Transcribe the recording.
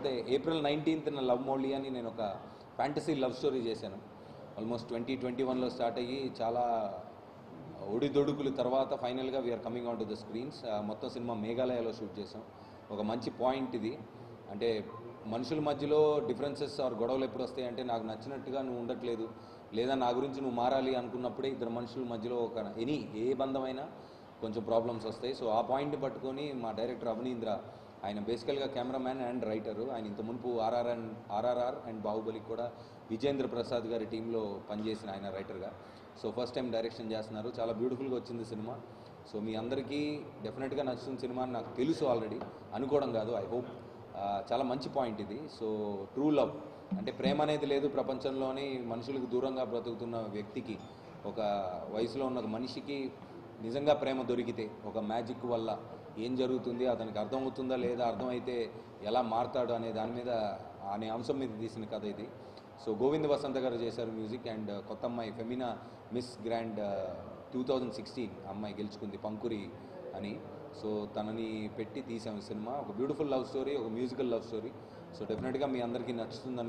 కాకపోతే April 19th love Mouli అని నేను ఒక ఫ్యాంటసీ లవ్ స్టోరీ చేశాను. ఆల్మోస్ట్ 2021లో స్టార్ట్ అయ్యి చాలా ఒడిదొడుకుల తర్వాత ఫైనల్గా we're coming on to the screens. మొత్తం సినిమా మేఘాలయలో షూట్ చేసాం. ఒక మంచి పాయింట్ ఇది. అంటే మనుషుల మధ్యలో డిఫరెన్సెస్ ఆర్ గొడవలు ఎప్పుడు వస్తాయంటే, నాకు నచ్చినట్టుగా నువ్వు ఉండట్లేదు, లేదా నా గురించి నువ్వు మారాలి అనుకున్నప్పుడే ఇద్దరు మనుషుల మధ్యలో ఒక ఏ బంధమైనా కొంచెం ప్రాబ్లమ్స్ వస్తాయి. సో ఆ పాయింట్ని పట్టుకొని మా డైరెక్టర్ అవనీంద్ర, ఆయన బేసికల్గా కెమెరామ్యాన్ అండ్ రైటరు. ఆయన ఇంత మునుపు ఆర్ఆర్ఆర్ అండ్ బాహుబలికి కూడా విజేంద్ర ప్రసాద్ గారి టీంలో పనిచేసిన ఆయన రైటర్గా. సో ఫస్ట్ టైం డైరెక్షన్ చేస్తున్నారు. చాలా బ్యూటిఫుల్గా వచ్చింది సినిమా. సో మీ అందరికీ డెఫినెట్గా నచ్చుతుంది సినిమా అని నాకు తెలుసు ఆల్రెడీ, అనుకోవడం కాదు, ఐ హోప్. చాలా మంచి పాయింట్ ఇది. సో ట్రూ లవ్ అంటే ప్రేమ అనేది లేదు ప్రపంచంలోని, మనుషులకు దూరంగా బ్రతుకుతున్న వ్యక్తికి, ఒక వయసులో ఉన్న ఒక మనిషికి నిజంగా ప్రేమ దొరికితే ఒక మ్యాజిక్ వల్ల ఏం జరుగుతుంది, అతనికి అర్థమవుతుందా లేదా, అర్థమైతే ఎలా మారతాడు అనే దాని మీద, అనే అంశం మీద తీసిన కథ ఇది. సో గోవింద్ వసంత గారు చేశారు మ్యూజిక్. అండ్ కొత్త అమ్మాయి ఫెమినా మిస్ గ్రాండ్ 2016 అమ్మాయి గెలుచుకుంది, పంకురి అని. సో తనని పెట్టి తీసాము సినిమా. ఒక బ్యూటిఫుల్ లవ్ స్టోరీ, ఒక మ్యూజికల్ లవ్ స్టోరీ. సో డెఫినెట్గా మీ అందరికీ నచ్చుతుందని